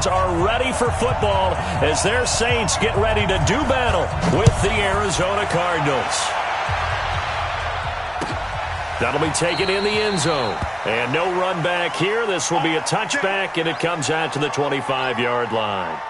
fans are ready for football as their Saints get ready to do battle with the Arizona Cardinals. That'll be taken in the end zone. And no run back here. This will be a touchback, and it comes out to the 25-yard line.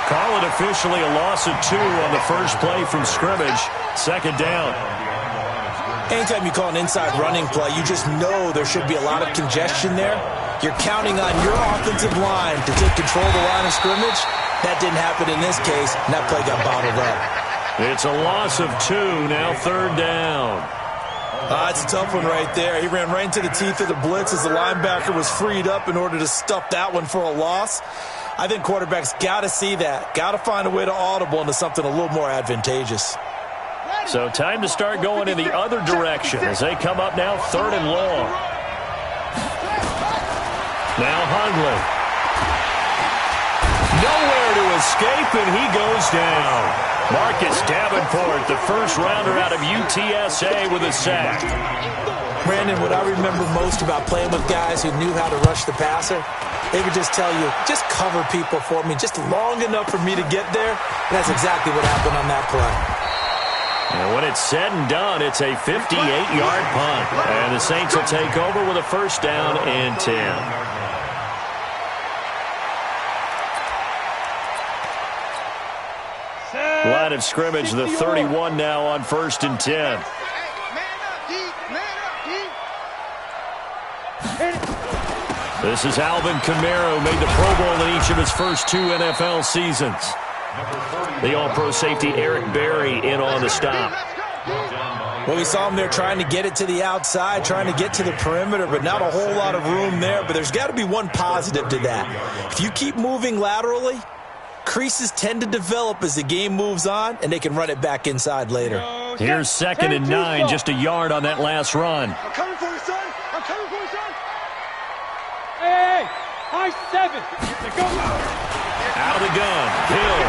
Call it officially a loss of 2 on the first play from scrimmage. Second down. Anytime you call an inside running play, you just know there should be a lot of congestion there. You're counting on your offensive line to take control of the line of scrimmage. That didn't happen in this case, and that play got bottled up. It's a loss of 2, now third down. It's a tough one right there. He ran right into the teeth of the blitz as the linebacker was freed up in order to stuff that one for a loss. I think quarterbacks got to see that. Got to find a way to audible into something a little more advantageous. So time to start going in the other direction as they come up now third and long. Now Hundley. Nowhere to escape, and he goes down. Marcus Davenport, the first rounder out of UTSA with a sack. Brandon, what I remember most about playing with guys who knew how to rush the passer, they would just tell you, just cover people for me, just long enough for me to get there. And that's exactly what happened on that play. And when it's said and done, it's a 58-yard punt. And the Saints will take over with a first down and 10. Line of scrimmage, the 31 now on first and 10. This is Alvin Kamara, who made the Pro Bowl in each of his first 2 NFL seasons. The All-Pro safety Eric Berry in on the stop. Well, we saw him there trying to get it to the outside, trying to get to the perimeter, but not a whole lot of room there. But there's got to be one positive to that. If you keep moving laterally, creases tend to develop as the game moves on, and they can run it back inside later. Here's second and 9, just a yard on that last run. I'm coming for you, son. I'm coming for you, son. Hey, high 7. Go. Out of the gun. Hill.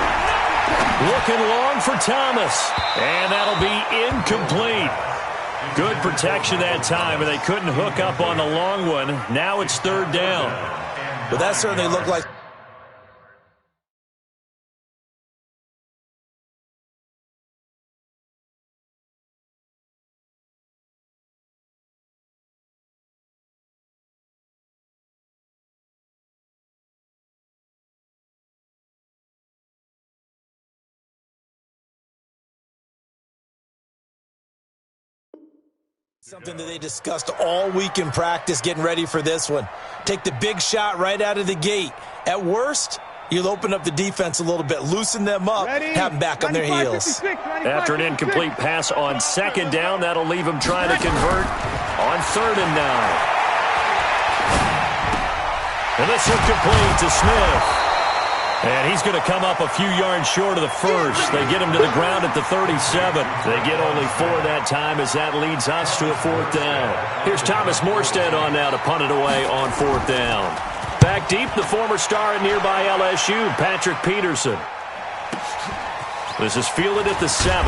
Looking long for Thomas. And that'll be incomplete. Good protection that time, and they couldn't hook up on the long one. Now it's third down. But that certainly looked like... something that they discussed all week in practice getting ready for this one. Take the big shot right out of the gate. At worst, you'll open up the defense a little bit, loosen them up, have them back on their heels. After an incomplete pass on second down, that'll leave them trying to convert on third and 9. And this one complete to Smith. And he's going to come up a few yards short of the first. They get him to the ground at the 37. They get only 4 that time as that leads us to a fourth down. Here's Thomas Morstead on now to punt it away on fourth down. Back deep, the former star at nearby LSU, Patrick Peterson. This is fielded at the 7.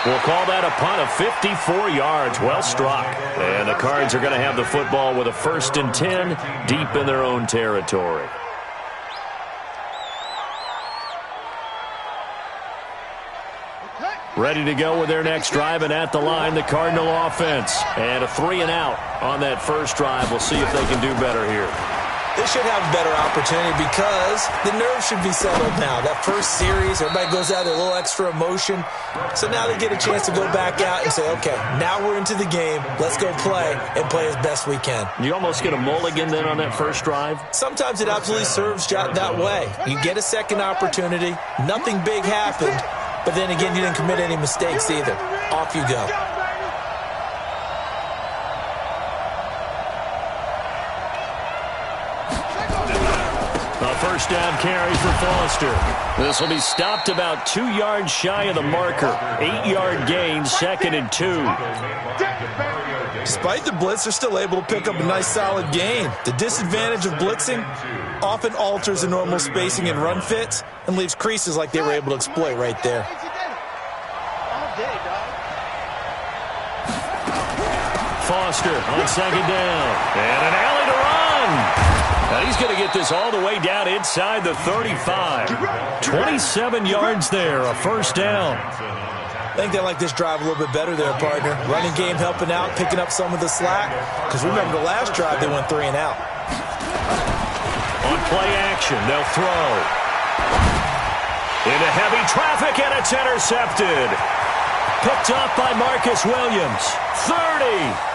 We'll call that a punt of 54 yards. Well struck. And the Cards are going to have the football with a first and 10 deep in their own territory. Ready to go with their next drive, and at the line, the Cardinal offense. And a 3 and out on that first drive. We'll see if they can do better here. They should have a better opportunity because the nerves should be settled now. That first series, everybody goes out with a little extra emotion. So now they get a chance to go back out and say, okay, now we're into the game. Let's go play and play as best we can. You almost get a mulligan then on that first drive? Sometimes it absolutely serves that way. You get a second opportunity. Nothing big happened. But then again, you didn't commit any mistakes either. Off you go. First down carry for Foster. This will be stopped about 2 yards shy of the marker. 8-yard gain, 2nd and 2. Despite the blitz, they're still able to pick up a nice solid gain. The disadvantage of blitzing often alters the normal spacing and run fits and leaves creases like they were able to exploit right there. Foster on 2nd down. And an alley to run. Now he's going to get this all the way down inside the 35. 27 yards there, a first down. I think they like this drive a little bit better there, partner. Running game helping out, picking up some of the slack. Because remember, the last drive they went 3 and out. On play action, they'll throw. Into heavy traffic, and it's intercepted. Picked up by Marcus Williams. 30.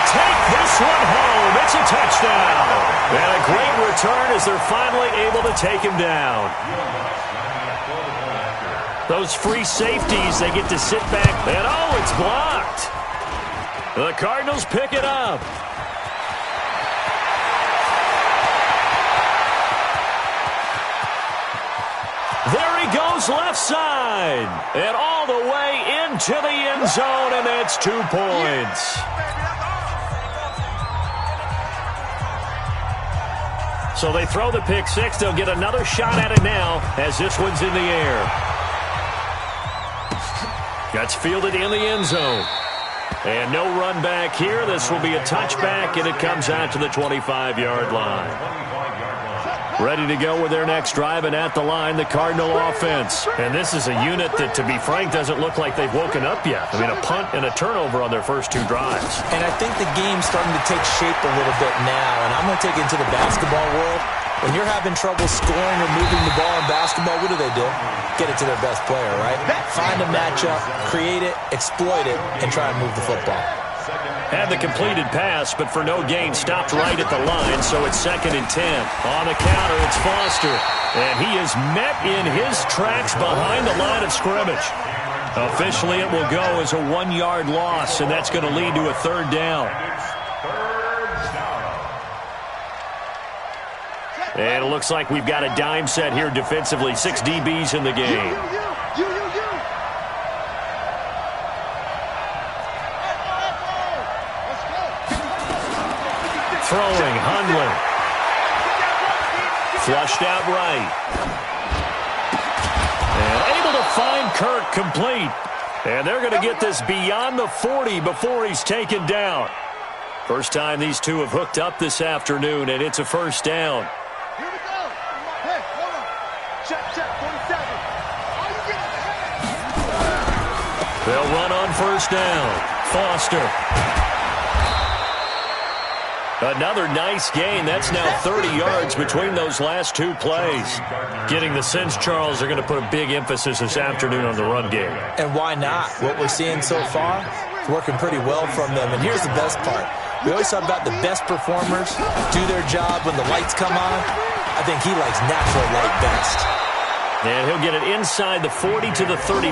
Take this one home. It's a touchdown. And a great return as they're finally able to take him down. Those free safeties, they get to sit back. And, oh, it's blocked. The Cardinals pick it up. There he goes left side. And all the way into the end zone, and that's 2 points. So they throw the pick six. They'll get another shot at it now as this one's in the air. That's fielded in the end zone. And no run back here. This will be a touchback, and it comes out to the 25-yard line. Ready to go with their next drive, and at the line, the Cardinal offense. And this is a unit that, to be frank, doesn't look like they've woken up yet. I mean, a punt and a turnover on their first 2 drives. And I think the game's starting to take shape a little bit now, and I'm going to take it into the basketball world. When you're having trouble scoring or moving the ball in basketball, what do? Get it to their best player, right? Find a matchup, create it, exploit it, and try and move the football. Had the completed pass, but for no gain, stopped right at the line, so it's 2nd and 10. On the counter, it's Foster, and he is met in his tracks behind the line of scrimmage. Officially, it will go as a 1-yard loss, and that's going to lead to a 3rd down. And it looks like we've got a dime set here defensively. 6 DBs in the game. Throwing, Hundley. Flushed out right. And able to find Kirk complete. And they're going to get this beyond the 40 before he's taken down. First time these two have hooked up this afternoon, and it's a first down. Here we go. Hey, hold on. Check, 47. They'll run on first down. Foster. Another nice gain. That's now 30 yards between those last 2 plays. Getting the sense, Charles, they're going to put a big emphasis this afternoon on the run game. And why not? What we're seeing so far is working pretty well from them. And here's the best part. We always talk about the best performers do their job when the lights come on. I think he likes natural light best. And he'll get it inside the 40 to the 39.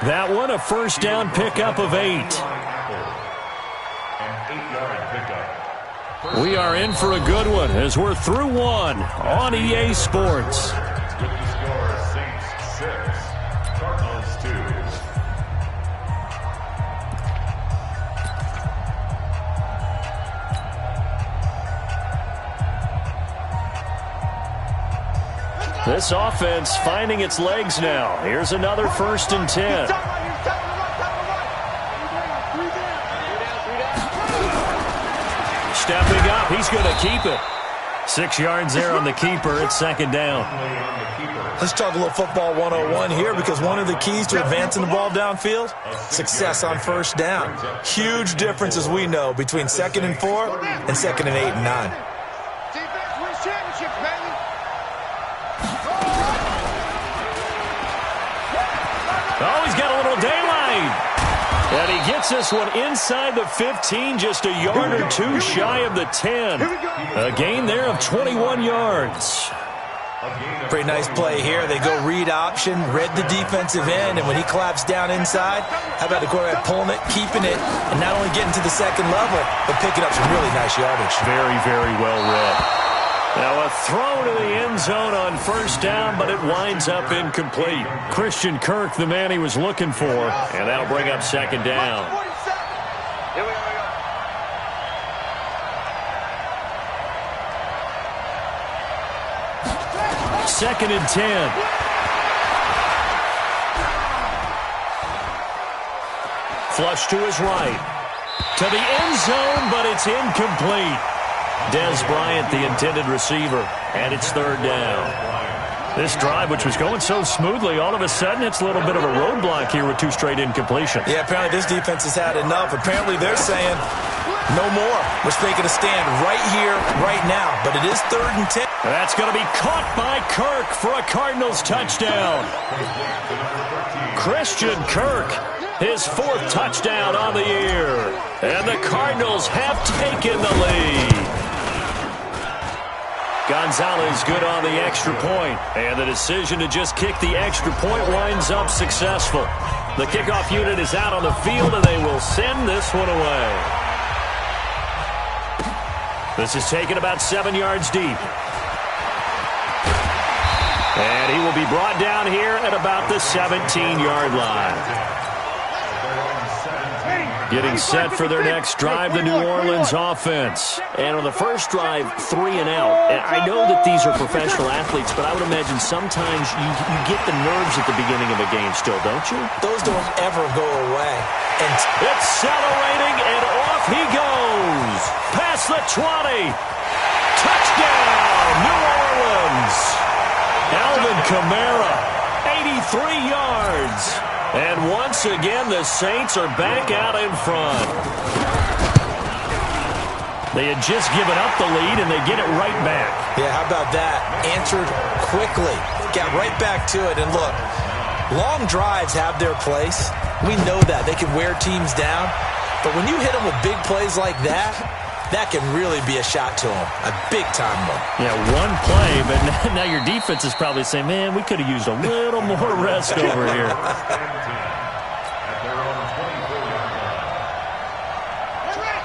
That one, a first down pickup of 8. We are in for a good one as we're through 1 on EA Sports. With the score, Saints 6, Cardinals 2. This offense finding its legs now. Here's another 1st and 10. Stepping up, he's going to keep it. 6 yards there on the keeper. It's 2nd down. Let's talk a little football 101 here, because one of the keys to advancing the ball downfield, success on first down. Huge difference, as we know, between 2nd and 4 and 2nd and 8 and 9. Defense wins championships, baby. Oh, he's got a little daylight. And he gets this one inside the 15, just a yard or two shy of the 10. A gain there of 21 yards. Pretty nice play here. They go read option, read the defensive end, and when he collapsed down inside, how about the quarterback pulling it, keeping it, and not only getting to the second level, but picking up some really nice yardage. Very, very well read. Now a throw to the end zone on first down, but it winds up incomplete. Christian Kirk, the man he was looking for, and that'll bring up second down. Here we go. 2nd and 10. Flush to his right. To the end zone, but it's incomplete. Des Bryant, the intended receiver, and it's 3rd down. This drive, which was going so smoothly, all of a sudden it's a little bit of a roadblock here with 2 straight incompletions. Yeah, apparently this defense has had enough. Apparently they're saying no more. We're taking a stand right here, right now. But it is 3rd and 10. That's going to be caught by Kirk for a Cardinals touchdown. Christian Kirk, his 4th touchdown on the year. And the Cardinals have taken the lead. Gonzalez good on the extra point. And the decision to just kick the extra point winds up successful. The kickoff unit is out on the field, and they will send this one away. This is taken about 7 yards deep. And he will be brought down here at about the 17-yard line. Getting set for their next drive, the New Orleans offense. And on the first drive, 3 and out. And I know that these are professional athletes, but I would imagine sometimes you get the nerves at the beginning of a game still, don't you? Those don't ever go away. And accelerating, and off he goes. Past the 20. Touchdown, New Orleans. Alvin Kamara, 83 yards. And once again, the Saints are back out in front. They had just given up the lead, and they get it right back. Yeah, how about that? Answered quickly. Got right back to it. And look, long drives have their place. We know that. They can wear teams down. But when you hit them with big plays like that, that can really be a shot to them. A big-time one. Yeah, one play, but now your defense is probably saying, man, we could have used a little more rest over here.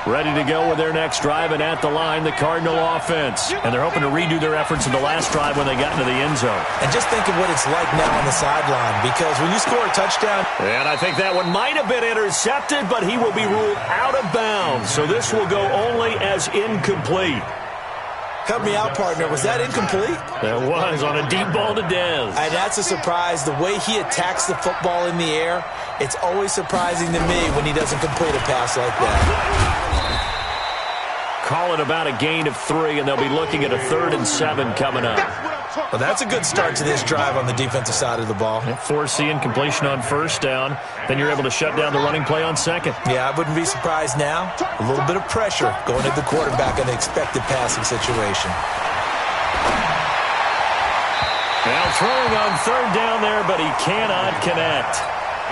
Ready to go with their next drive, and at the line, the Cardinal offense. And they're hoping to redo their efforts in the last drive when they got into the end zone. And just think of what it's like now on the sideline, because when you score a touchdown... And I think that one might have been intercepted, but he will be ruled out of bounds. So this will go only as incomplete. Help me out, partner. Was that incomplete? That was on a deep ball to Dez. And that's a surprise. The way he attacks the football in the air, it's always surprising to me when he doesn't complete a pass like that. Call it about a gain of 3, and they'll be looking at a 3rd and 7 coming up. Well, that's a good start to this drive on the defensive side of the ball. Force the incompletion on first down. Then you're able to shut down the running play on second. Yeah, I wouldn't be surprised now. A little bit of pressure going at the quarterback in the expected passing situation. Now throwing on 3rd down there, but he cannot connect.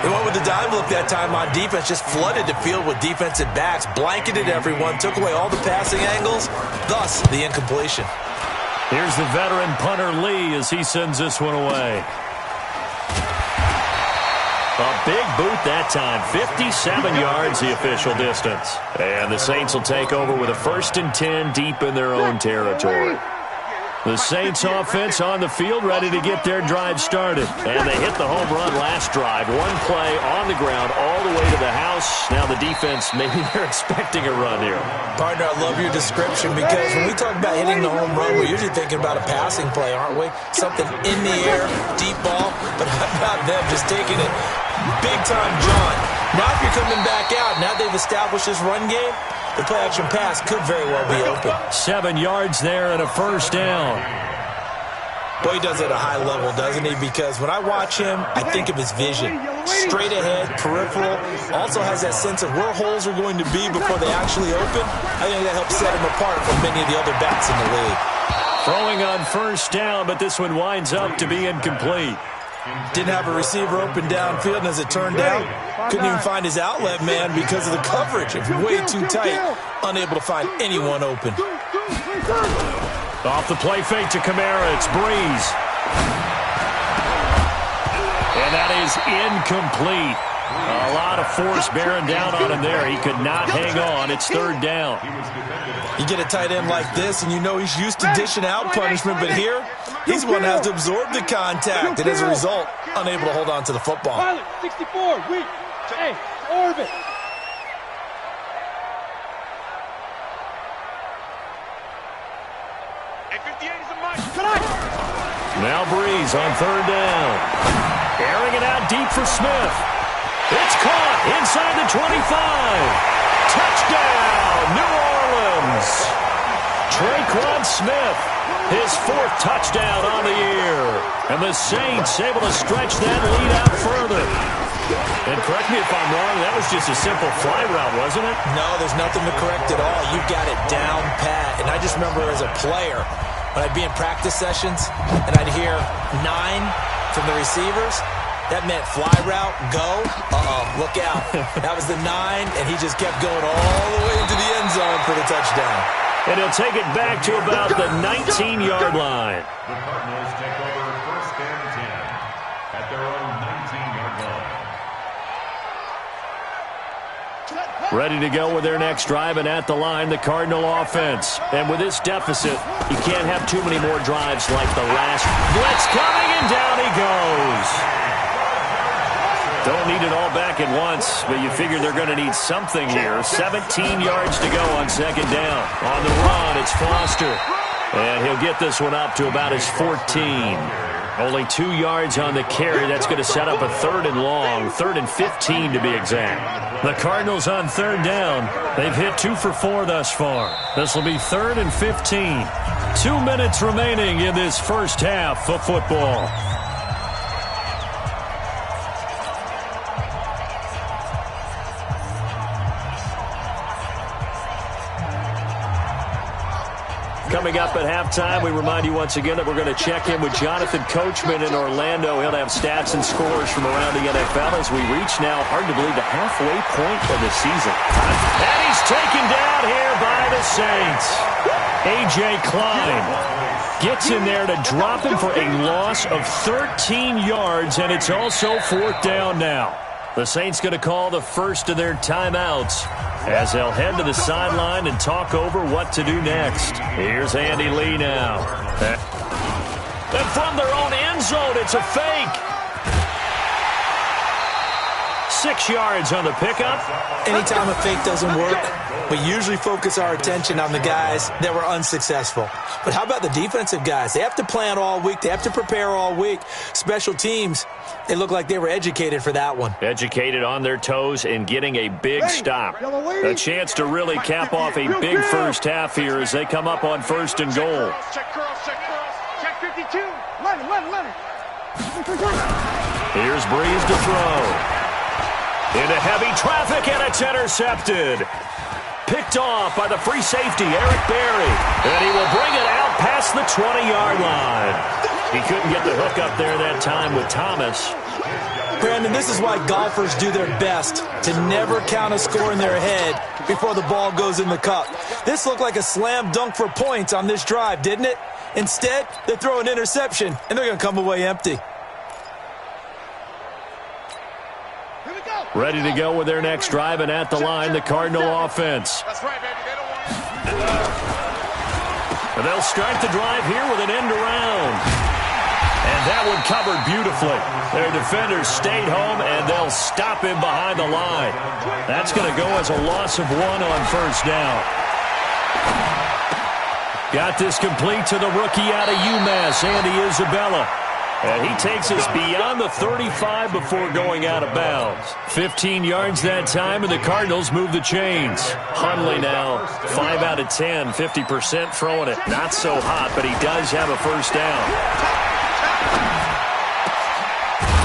They went with the dime look that time on defense, just flooded the field with defensive backs, blanketed everyone, took away all the passing angles, thus the incompletion. Here's the veteran punter Lee as he sends this one away. A big boot that time, 57 yards the official distance. And the Saints will take over with a 1st and 10 deep in their own territory. The Saints offense on the field ready to get their drive started. And they hit the home run last drive. One play on the ground all the way to the house. Now the defense, maybe they're expecting a run here. Partner, I love your description, because when we talk about hitting the home run, we're usually thinking about a passing play, aren't we? Something in the air, deep ball. But how about them just taking it big-time John? Now if you're coming back out, now they've established this run game, the play-action pass could very well be open. 7 yards there and a 1st down. Boy, he does it at a high level, doesn't he? Because when I watch him, I think of his vision. Straight ahead, peripheral. Also has that sense of where holes are going to be before they actually open. I think that helps set him apart from many of the other backs in the league. Throwing on first down, but this one winds up to be incomplete. Didn't have a receiver open downfield, and as it turned out, couldn't even find his outlet man because of the coverage. It was way too tight, unable to find anyone open. Off the play fake to Kamara, it's Breeze. And that is incomplete. A lot of force bearing down on him there. He could not hang on. It's third down. You get a tight end like this, and you know he's used to dishing out punishment, but here, he's the one that has to absorb the contact, and as a result, unable to hold on to the football. Pilot, 64, weak. Hey, orbit. Now Breeze on third down. Airing it out deep for Smith. It's caught inside the 25. Touchdown, New Orleans. Traquan Smith, his fourth touchdown on the year. And the Saints able to stretch that lead out further. And correct me if I'm wrong, that was just a simple fly route, wasn't it? No, there's nothing to correct at all. You got it down pat. And I just remember as a player, when I'd be in practice sessions and I'd hear 9 from the receivers, that meant fly route, go, look out. That was the 9, and he just kept going all the way into the end zone for the touchdown. And he'll take it back to about the 19-yard line. The Cardinals take over first and 10 at their own 19-yard line. Ready to go with their next drive, and at the line, the Cardinal offense. And with this deficit, you can't have too many more drives like the last. Blitz coming, and down he goes. Don't need it all back at once, but you figure they're going to need something here. 17 yards to go on second down. On the run, it's Foster. And he'll get this one up to about his 14. Only 2 yards on the carry. That's going to set up a third and long, 3rd and 15 to be exact. The Cardinals on third down. They've hit 2 for 4 thus far. This will be 3rd and 15. 2 minutes remaining in this first half of football. Coming up at halftime, we remind you once again that we're going to check in with Jonathan Coachman in Orlando. He'll have stats and scores from around the NFL as we reach now, hard to believe, the halfway point of the season. And he's taken down here by the Saints. A.J. Klein gets in there to drop him for a loss of 13 yards, and it's also 4th down now. The Saints going to call the first of their timeouts as they'll head to the sideline and talk over what to do next. Here's Andy Lee now. And from their own end zone, it's a fake. 6 yards on the pickup. Anytime a fake doesn't work, we usually focus our attention on the guys that were unsuccessful. But how about the defensive guys? They have to plan all week. They have to prepare all week. Special teams, they look like they were educated for that one. Educated on their toes and getting a big stop. A chance to really cap off a big first half here as they come up on 1st and goal. Check curls, check curls. Check 52. Leonard. Here's Breeze to throw. Into heavy traffic, and it's intercepted. Picked off by the free safety, Eric Berry. And he will bring it out past the 20-yard line. He couldn't get the hook up there that time with Thomas. Brandon, this is why golfers do their best to never count a score in their head before the ball goes in the cup. This looked like a slam dunk for points on this drive, didn't it? Instead, they throw an interception, and they're going to come away empty. Ready to go with their next drive, and at the line, the Cardinal offense. That's right, baby. They don't want it. And they'll start the drive here with an end around. And that one covered beautifully. Their defenders stayed home, and they'll stop him behind the line. That's going to go as a loss of 1 on 1st down. Got this complete to the rookie out of UMass, Andy Isabella. And he takes us beyond the 35 before going out of bounds. 15 yards that time, and the Cardinals move the chains. Hundley now, 5 out of 10, 50% throwing it. Not so hot, but he does have a first down.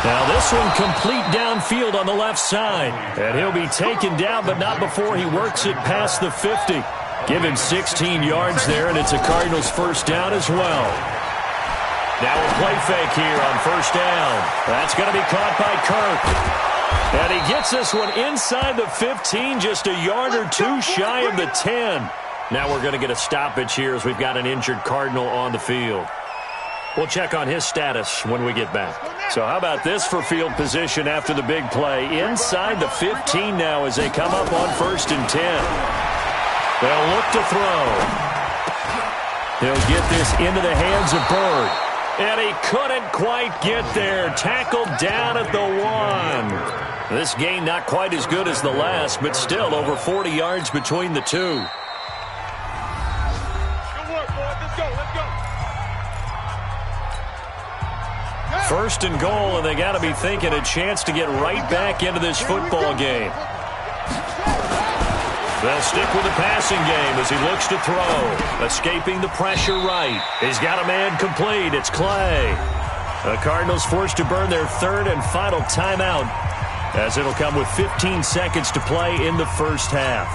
Now this one complete downfield on the left side. And he'll be taken down, but not before he works it past the 50. Give him 16 yards there, and it's a Cardinals first down as well. Now a play fake here on first down. That's going to be caught by Kirk. And he gets this one inside the 15, just a yard or two shy of the 10. Now we're going to get a stoppage here as we've got an injured Cardinal on the field. We'll check on his status when we get back. So how about this for field position after the big play? Inside the 15 now as they come up on 1st and 10. They'll look to throw. He'll get this into the hands of Bird. And he couldn't quite get there. Tackled down at the 1. This gain not quite as good as the last, but still over 40 yards between the two. First and goal, and they got to be thinking a chance to get right back into this football game. They'll stick with the passing game as he looks to throw. Escaping the pressure right. He's got a man complete. It's Clay. The Cardinals forced to burn their 3rd and final timeout as it'll come with 15 seconds to play in the first half.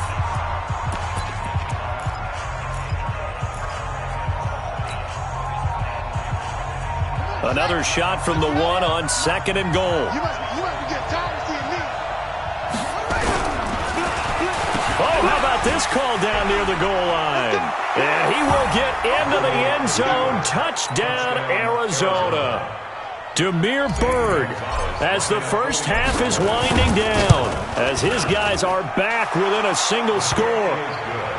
Another shot from the 1 on 2nd and goal. Oh, how about this call down near the goal line? And he will get into the end zone. Touchdown, Arizona. Damiere Byrd, as the first half is winding down, as his guys are back within a single score.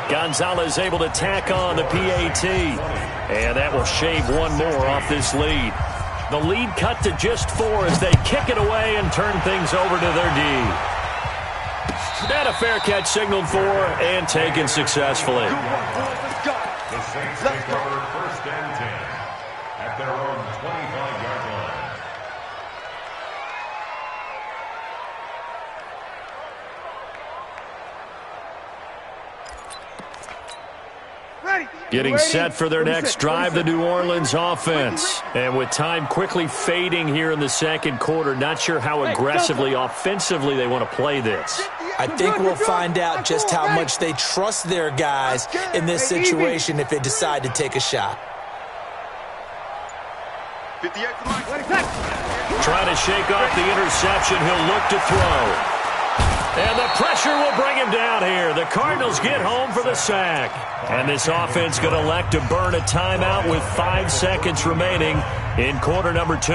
Gonzalez able to tack on the PAT, and that will shave one more off this lead. The lead cut to just 4 as they kick it away and turn things over to their D. And a fair catch signaled for and taken successfully. The Saints take over 1st and 10 at their own 25-yard line. Getting set for their next drive, the New Orleans offense. And with time quickly fading here in the second quarter, not sure how aggressively, offensively they want to play this. I think we'll find out just how much they trust their guys in this situation if they decide to take a shot. Trying to shake off the interception, he'll look to throw. And the pressure will bring him down here. The Cardinals get home for the sack. And this offense going to elect to burn a timeout with 5 seconds remaining in quarter number 2.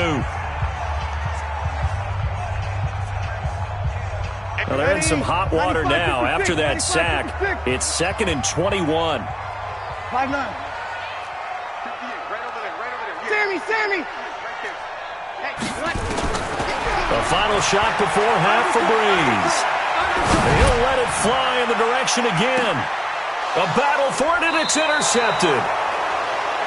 Well, they're in some hot water now. After that sack, it's 2nd and 21. 5-9. Sammy! The final shot before half for Breeze. He'll let it fly in the direction again. A battle for it, and it's intercepted.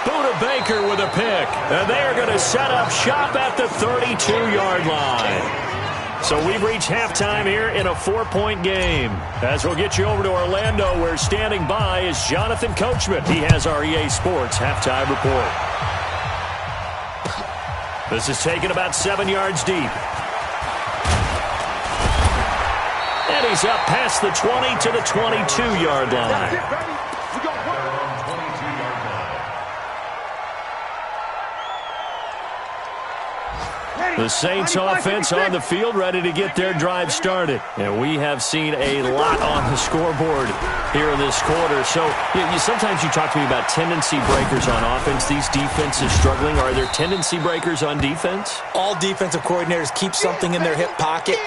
Buda Baker with a pick. And they are going to set up shop at the 32-yard line. So we've reached halftime here in a 4-point game. As we'll get you over to Orlando, where standing by is Jonathan Coachman. He has our EA Sports halftime report. This is taken about 7 yards deep. And he's up past the 20 to the 22-yard line. The Saints offense on the field, ready to get their drive started. And we have seen a lot on the scoreboard here in this quarter. So sometimes you talk to me about tendency breakers on offense. These defenses struggling. Are there tendency breakers on defense? All defensive coordinators keep something in their hip pocket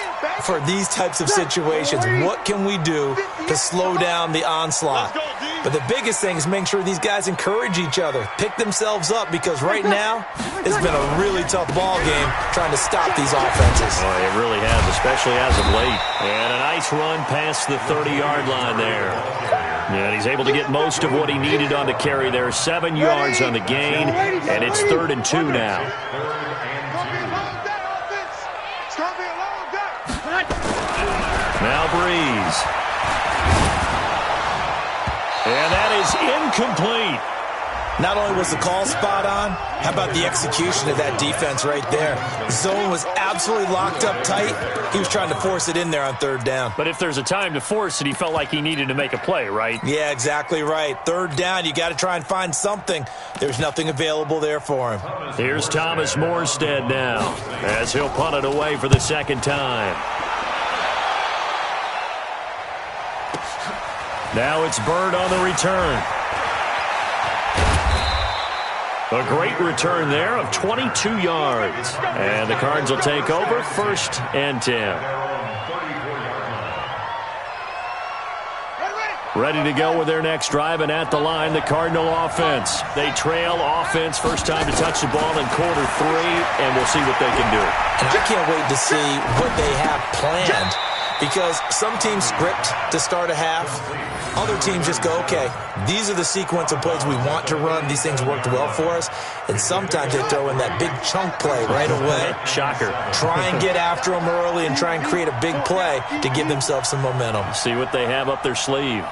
for these types of situations. What can we do to slow down the onslaught? But the biggest thing is making sure these guys encourage each other, pick themselves up, because right now it's been a really tough ball game trying to stop these offenses. Oh, it really has, especially as of late. And a nice run past the 30-yard line there. And he's able to get most of what he needed on the carry there. 7 yards on the gain, and it's 3rd and 2 now. Now Breeze. And that is incomplete. Not only was the call spot on, how about the execution of that defense right there? The zone was absolutely locked up tight. He was trying to force it in there on third down. But if there's a time to force it, he felt like he needed to make a play, right? Yeah, exactly right. Third down, you got to try and find something. There's nothing available there for him. Here's Thomas Morstead now as he'll punt it away for the second time. Now it's Bird on the return. A great return there of 22 yards. And the Cards will take over 1st and 10. Ready to go with their next drive, and at the line, the Cardinal offense. They trail offense, first time to touch the ball in quarter 3, and we'll see what they can do. And I can't wait to see what they have planned, because some teams script to start a half. Other teams just go, okay, these are the sequence of plays we want to run. These things worked well for us. And sometimes they throw in that big chunk play right away. Shocker. Try and get after them early and try and create a big play to give themselves some momentum. See what they have up their sleeve.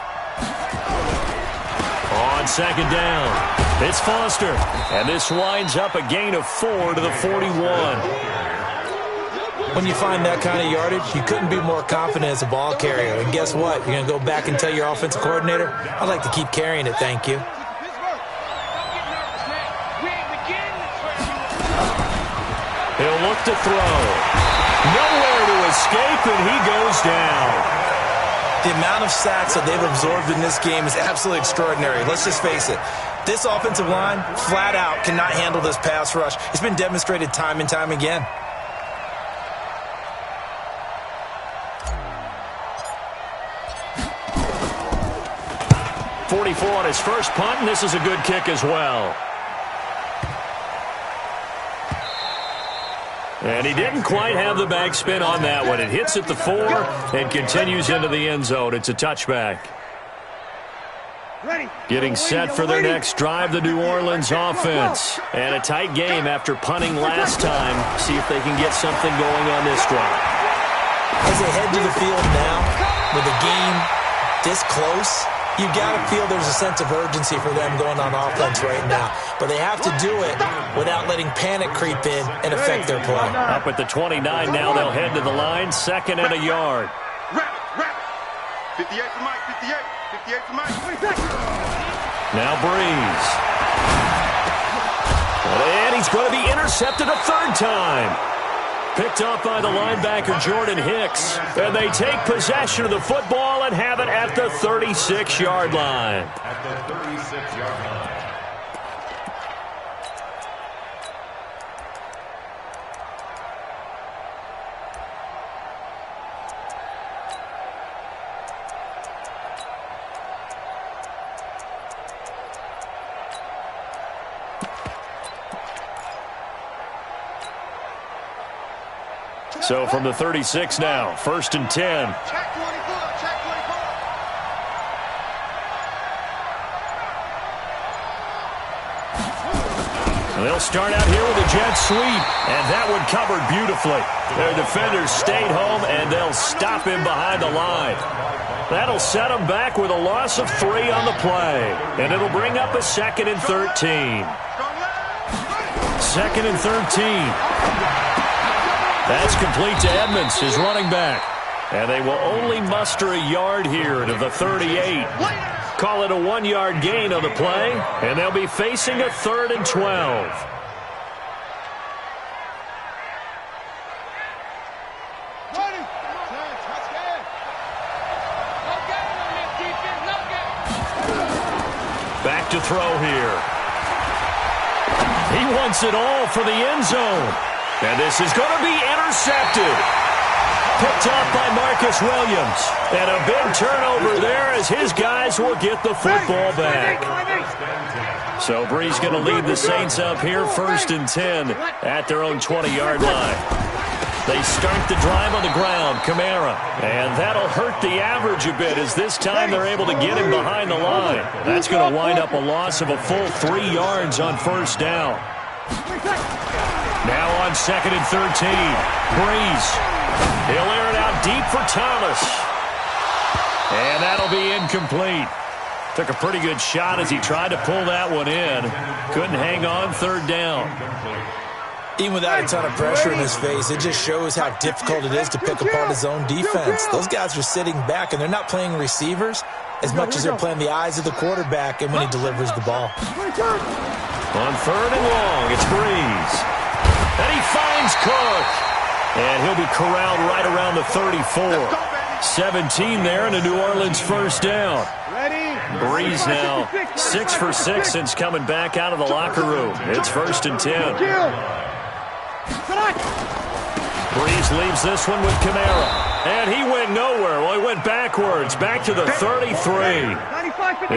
On second down, it's Foster. And this winds up a gain of 4 to the 41. When you find that kind of yardage, you couldn't be more confident as a ball carrier. And guess what? You're going to go back and tell your offensive coordinator, I'd like to keep carrying it, thank you. He'll look to throw. Nowhere to escape, and he goes down. The amount of sacks that they've absorbed in this game is absolutely extraordinary. Let's just face it. This offensive line, flat out, cannot handle this pass rush. It's been demonstrated time and time again. 44 on his first punt, and this is a good kick as well. And he didn't quite have the backspin on that one. It hits at the 4 and continues into the end zone. It's a touchback. Getting set for their next drive, the New Orleans offense. And a tight game after punting last time. See if they can get something going on this drive. As they head to the field now, with the game this close, you got to feel there's a sense of urgency for them going on offense right now. But they have to do it without letting panic creep in and affect their play. Up at the 29 now, they'll head to the line, 2nd and a yard. 58 for Mike, 58. 58 for Mike. Now Breeze. And he's going to be intercepted a 3rd time. Picked up by the linebacker, Jordan Hicks. And they take possession of the football and have it at the 36-yard line. At the 36-yard line. So from the 36 now, 1st and 10. Check 24, check 24. They'll start out here with a jet sweep, and that one covered beautifully. Their defenders stayed home, and they'll stop him behind the line. That'll set him back with a loss of 3 on the play, and it'll bring up a 2nd and 13. 2nd and 13. That's complete to Edmonds, his running back. And they will only muster a yard here to the 38. Call it a 1-yard gain on the play, and they'll be facing a 3rd and 12. Back to throw here. He wants it all for the end zone. And this is going to be intercepted. Picked up by Marcus Williams. And a big turnover there as his guys will get the football back. So Bree's going to lead the Saints up here, 1st and 10 at their own 20-yard line. They start the drive on the ground, Kamara. And that'll hurt the average a bit as this time they're able to get him behind the line. That's going to wind up a loss of a full 3 yards on 1st down. Now on 2nd and 13, Breeze. He'll air it out deep for Thomas. And that'll be incomplete. Took a pretty good shot as he tried to pull that one in. Couldn't hang on, third down. Even without a ton of pressure in his face, it just shows how difficult it is to pick apart his own defense. Those guys are sitting back, and they're not playing receivers as much as they're playing the eyes of the quarterback and when he delivers the ball. On third and long, it's Breeze. And he finds Cook. And he'll be corralled right around the 34. 17 there, and a New Orleans first down. Breeze now 6 for 6 since coming back out of the locker room. It's 1st and 10. Breeze leaves this one with Kamara. And he went nowhere. Well, he went backwards, back to the 33.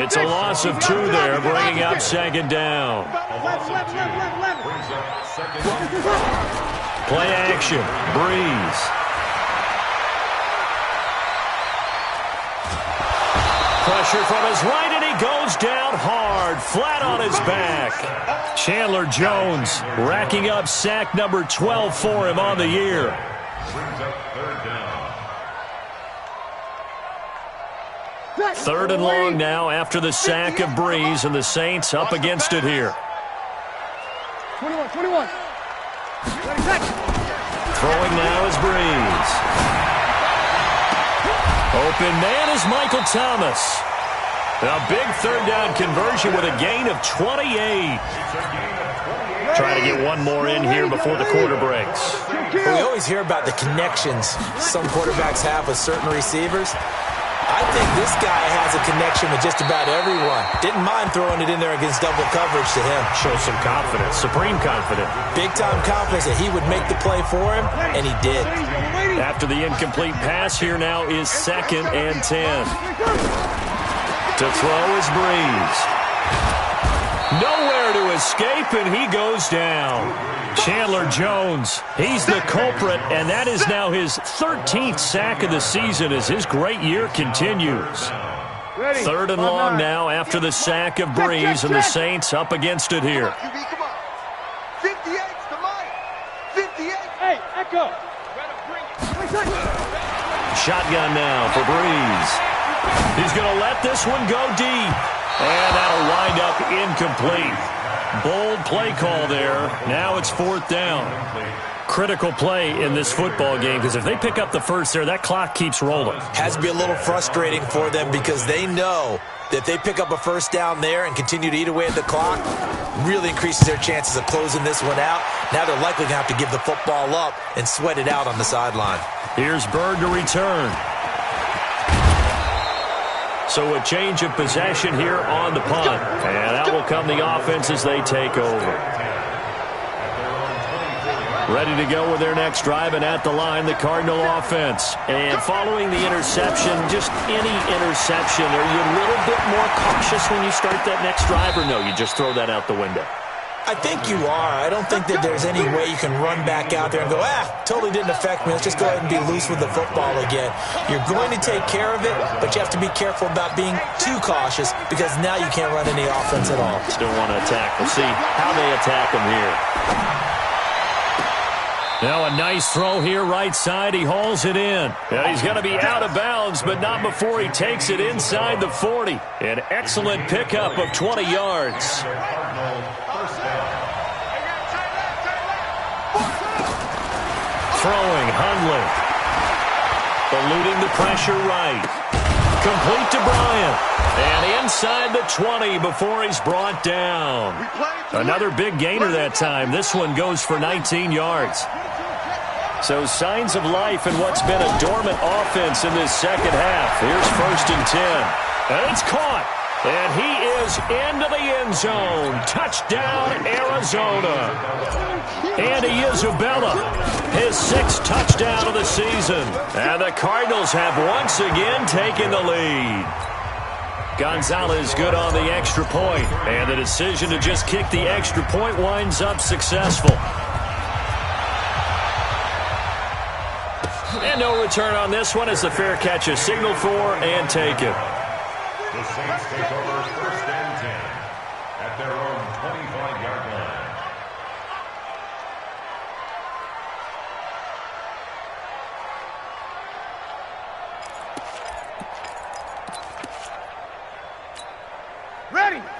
It's a loss of 2 there, bringing up 2nd down. Play action, Breeze. Pressure from his right, and he goes down hard, flat on his back. Chandler Jones racking up sack number 12 for him on the year. Third and long now after the sack of Breeze, and the Saints up against it here. 21. Throwing now is Breeze. Open man is Michael Thomas. A big third down conversion with a gain of 28. Trying to get one more in here before the quarter breaks. We always hear about the connections some quarterbacks have with certain receivers. I think this guy has a connection with just about everyone. Didn't mind throwing it in there against double coverage to him. Shows some confidence, supreme confidence. Big-time confidence that he would make the play for him, and he did. After the incomplete pass, here now is 2nd and 10. To throw is Breeze. Nowhere to escape, and he goes down. Chandler Jones, he's the culprit, and that is now his 13th sack of the season as his great year continues. Third and long now after the sack of Breeze, and the Saints up against it here. 58's the mic. 58. Hey, Echo. Shotgun now for Breeze. He's going to let this one go deep, and that'll wind up incomplete. Bold play call there. Now it's 4th down. Critical play in this football game, because if they pick up the first there, that clock keeps rolling. Has to be a little frustrating for them because they know that if they pick up a first down there and continue to eat away at the clock, really increases their chances of closing this one out. Now they're likely going to have to give the football up and sweat it out on the sideline. Here's Bird to return. So a change of possession here on the punt. And out will come the offense as they take over. Ready to go with their next drive, and at the line, the Cardinal offense. And following the interception, just any interception, are you a little bit more cautious when you start that next drive, or no, you just throw that out the window? I think you are. I don't think that there's any way you can run back out there and go, totally didn't affect me. Let's just go ahead and be loose with the football again. You're going to take care of it, but you have to be careful about being too cautious because now you can't run any offense at all. Still want to attack. We'll see how they attack them here. Now a nice throw here, right side. He hauls it in. And he's going to be out of bounds, but not before he takes it inside the 40. An excellent pickup of 20 yards. Throwing, Hundley. Eluding the pressure right. Complete to Bryant. And inside the 20 before he's brought down. Another big gainer that time. This one goes for 19 yards. So signs of life in what's been a dormant offense in this second half. Here's 1st and 10. And it's caught. And he is into the end zone. Touchdown, Arizona. Andy Isabella, his 6th touchdown of the season. And the Cardinals have once again taken the lead. Gonzalez good on the extra point. And the decision to just kick the extra point winds up successful. And no return on this one as the fair catch is signaled for and taken. The Saints take over 1st and 10 at their own 25-yard line.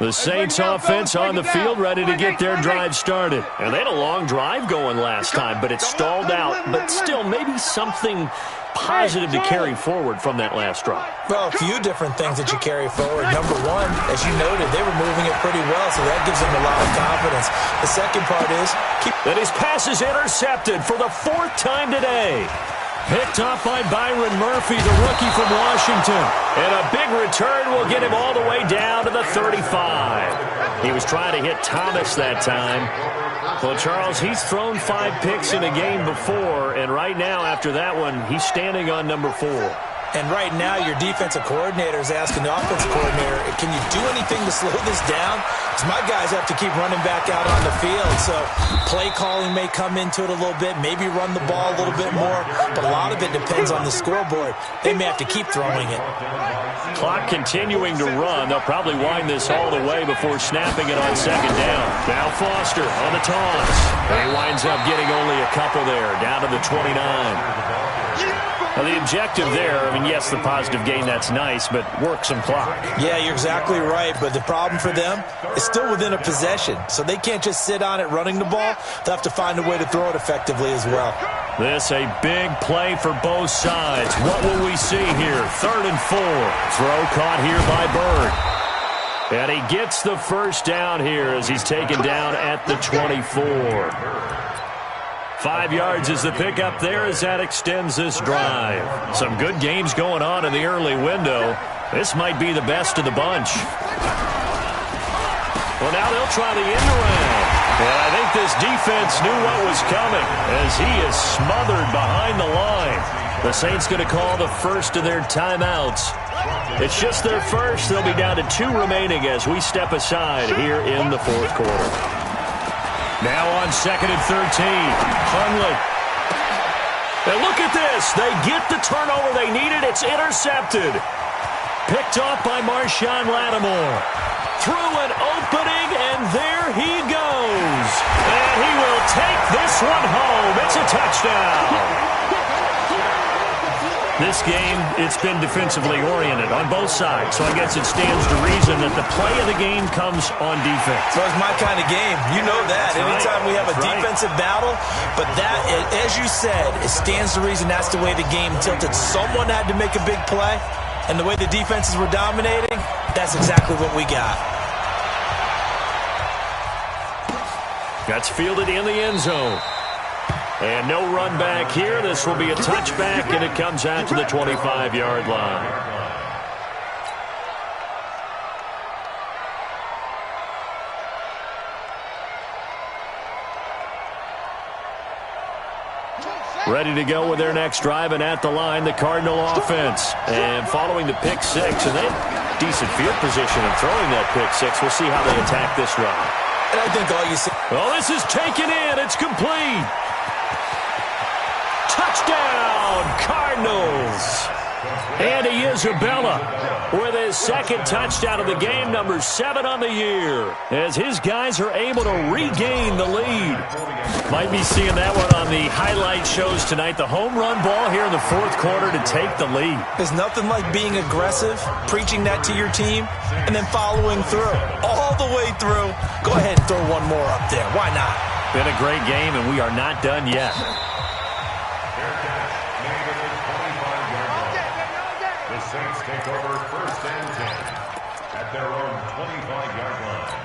The Saints offense on the field, ready to get their drive started. And they had a long drive going last time, but it stalled out. But still, maybe something positive to carry forward from that last drive. Well, a few different things that you carry forward. Number one, as you noted, they were moving it pretty well, so that gives them a lot of confidence. The second part is that his pass is intercepted for the 4th time today. Picked off by Byron Murphy, the rookie from Washington. And a big return will get him all the way down to the 35. He was trying to hit Thomas that time. Well, Charles, he's thrown 5 picks in a game before, and right now, after that one, he's standing on number 4. And right now, your defensive coordinator is asking the offensive coordinator, can you do anything to slow this down? Because my guys have to keep running back out on the field. So play calling may come into it a little bit, maybe run the ball a little bit more. But a lot of it depends on the scoreboard. They may have to keep throwing it. Clock continuing to run. They'll probably wind this all the way before snapping it on 2nd down. Now Foster on the toss. And he winds up getting only a couple there, down to the 29. Now, the objective there, I mean, yes, the positive gain, that's nice, but work some clock. Yeah, you're exactly right, but the problem for them is still within a possession, so they can't just sit on it running the ball. They'll have to find a way to throw it effectively as well. This a big play for both sides. What will we see here? 3rd and 4. Throw caught here by Bird. And he gets the first down here as he's taken down at the 24. 5 yards is the pickup there as that extends this drive. Some good games going on in the early window. This might be the best of the bunch. Well, now they'll try the end around. And I think this defense knew what was coming as he is smothered behind the line. The Saints going to call the first of their timeouts. It's just their first. They'll be down to 2 remaining as we step aside here in the 4th quarter. Now on 2nd and 13, Hundley. And look at this. They get the turnover they needed. It's intercepted. Picked off by Marshawn Lattimore. Through an opening, and there he goes. And he will take this one home. It's a touchdown. This game, it's been defensively oriented on both sides, so I guess it stands to reason that the play of the game comes on defense. So it's my kind of game. You know that. Anytime we have a defensive battle, but that, as you said, it stands to reason that's the way the game tilted. Someone had to make a big play, and the way the defenses were dominating, that's exactly what we got. That's fielded in the end zone. And no run back here. This will be a touchback, and it comes out to the 25-yard line. Ready to go with their next drive, and at the line, the Cardinal offense. And following the pick 6, and they have decent field position in throwing that pick 6. We'll see how they attack this drive. And I think all you see... Well, this is taken in. It's complete. Touchdown, Cardinals. Andy Isabella with his 2nd touchdown of the game, number 7 on the year, as his guys are able to regain the lead. Might be seeing that one on the highlight shows tonight. The home run ball here in the 4th quarter to take the lead. There's nothing like being aggressive, preaching that to your team, and then following through. All the way through. Go ahead and throw one more up there. Why not? Been a great game, and we are not done yet. The Saints take over 1st and 10 at their own 25-yard line.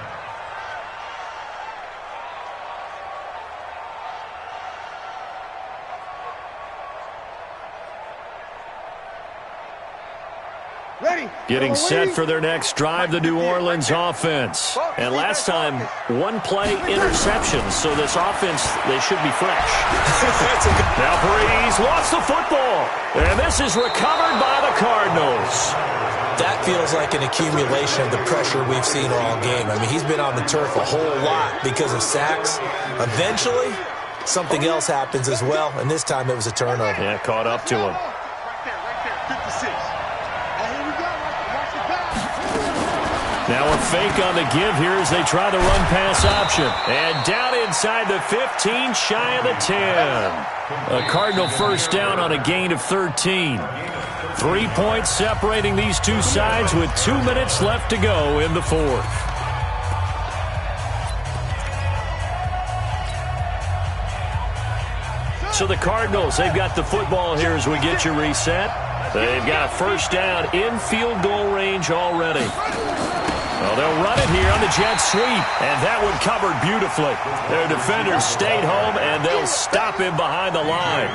Ready. Getting set for their next drive, the New Orleans offense. And last time, 1 play interception, so this offense, they should be fresh. Now Paredes lost the football, and this is recovered by the Cardinals. That feels like an accumulation of the pressure we've seen all game. I mean, he's been on the turf a whole lot because of sacks. Eventually, something else happens as well, and this time it was a turnover. Yeah, caught up to him. Right there, 56. Now a fake on the give here as they try the run-pass option. And down inside the 15, shy of the 10. A Cardinal first down on a gain of 13. 3 points separating these two sides with 2 minutes left to go in the 4th. So the Cardinals, they've got the football here as we get you reset. They've got a first down in field goal range already. Well, they'll run it here on the jet sweep, and that one covered beautifully. Their defenders stayed home, and they'll stop him behind the line.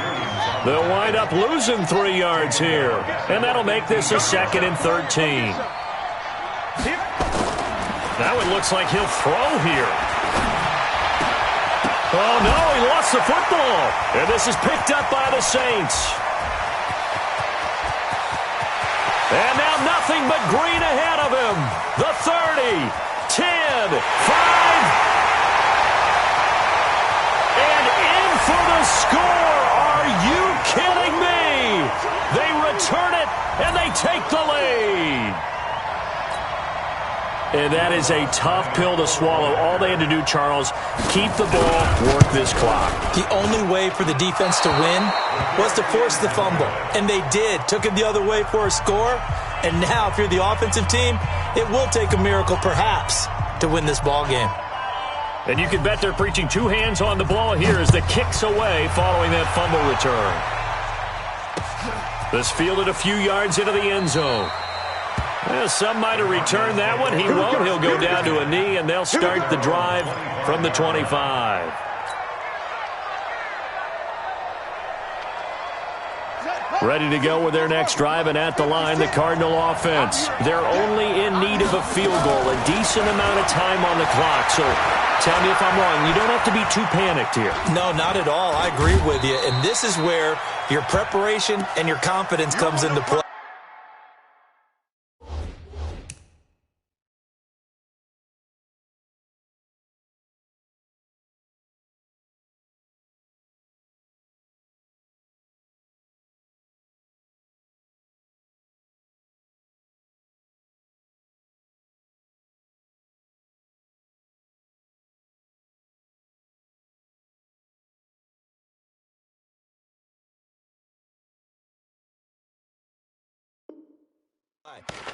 They'll wind up losing 3 yards here, and that'll make this a 2nd and 13. Now it looks like he'll throw here. Oh, no, he lost the football, and this is picked up by the Saints. And now nothing but green ahead of him. The 30, 10, 5. And in for the score. Are you kidding me? They return it, and they take the lead. And that is a tough pill to swallow. All they had to do, Charles, keep the ball, work this clock. The only way for the defense to win was to force the fumble. And they did. Took it the other way for a score. And now, if you're the offensive team, it will take a miracle, perhaps, to win this ball game. And you can bet they're preaching 2 hands on the ball here as the kick's away following that fumble return. This fielded a few yards into the end zone. Well, some might have returned that one. He won't. He'll go down to a knee, and they'll start the drive from the 25. Ready to go with their next drive, and at the line, the Cardinal offense. They're only in need of a field goal, a decent amount of time on the clock. So tell me if I'm wrong. You don't have to be too panicked here. No, not at all. I agree with you. And this is where your preparation and your confidence comes into play.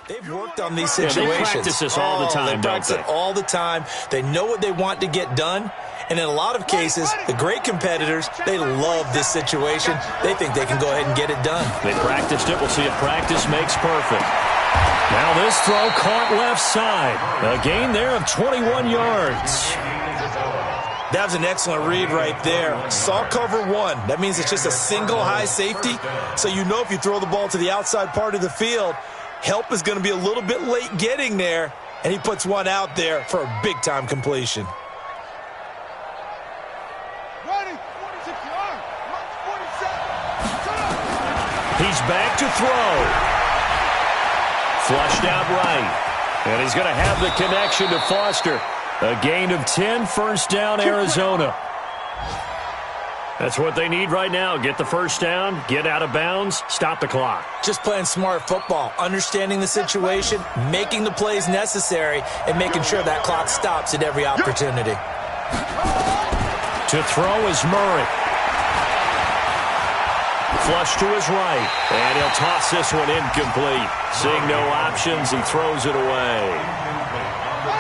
They've worked on these situations. They practice this all the time, they practice it all the time. They know what they want to get done. And in a lot of cases, the great competitors, they love this situation. They think they can go ahead and get it done. They practiced it. We'll see if practice makes perfect. Now this throw caught left side. A gain there of 21 yards. That was an excellent read right there. Saw cover 1. That means it's just a single high safety. So you know if you throw the ball to the outside part of the field, help is going to be a little bit late getting there, and he puts one out there for a big-time completion. He's back to throw. Flushed out right. And he's going to have the connection to Foster. A gain of 10, first down, Arizona. That's what they need right now. Get the first down, get out of bounds, stop the clock. Just playing smart football, understanding the situation, making the plays necessary, and making sure that clock stops at every opportunity. To throw is Murray. Flush to his right, and he'll toss this one incomplete. Seeing no options, he throws it away.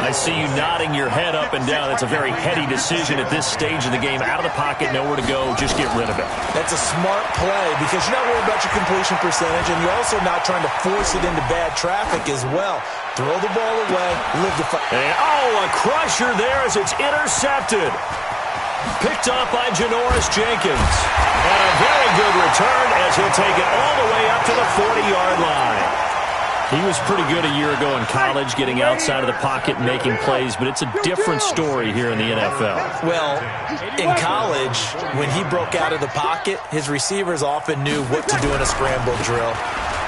I see you nodding your head up and down. That's a very heady decision at this stage of the game. Out of the pocket, nowhere to go. Just get rid of it. That's a smart play because you're not worried about your completion percentage, and you're also not trying to force it into bad traffic as well. Throw the ball away, live the fight. And, a crusher there as it's intercepted. Picked off by Janoris Jenkins. And a very good return as he'll take it all the way up to the 40-yard line. He was pretty good a year ago in college, getting outside of the pocket and making plays, but it's a different story here in the NFL. Well, in college, when he broke out of the pocket, his receivers often knew what to do in a scramble drill.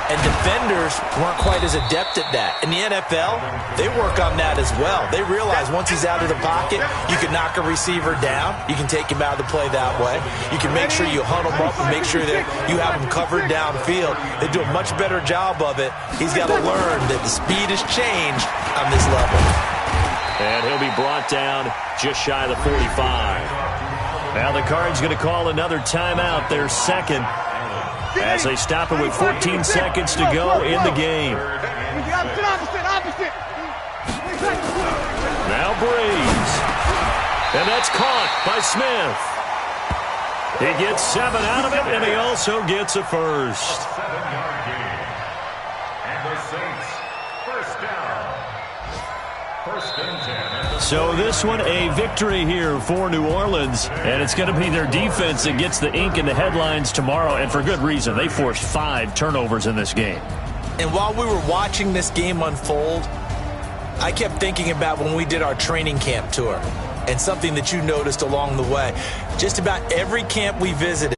And defenders weren't quite as adept at that. In the NFL, they work on that as well. They realize once he's out of the pocket, you can knock a receiver down. You can take him out of the play that way. You can make sure you huddle him up and make sure that you have him covered downfield. They do a much better job of it. He's got to learn that the speed has changed on this level. And he'll be brought down just shy of the 45. Now the Cards going to call another timeout, their second, as they stop it with 14 seconds to go in the game. Now Breeze. And that's caught by Smith. He gets 7 out of it, and he also gets a first. 7-yard gain. And the Saints, first down. First and 10. So this one, a victory here for New Orleans, and it's going to be their defense that gets the ink in the headlines tomorrow, and for good reason. They forced 5 turnovers in this game. And while we were watching this game unfold, I kept thinking about when we did our training camp tour and something that you noticed along the way. Just about every camp we visited,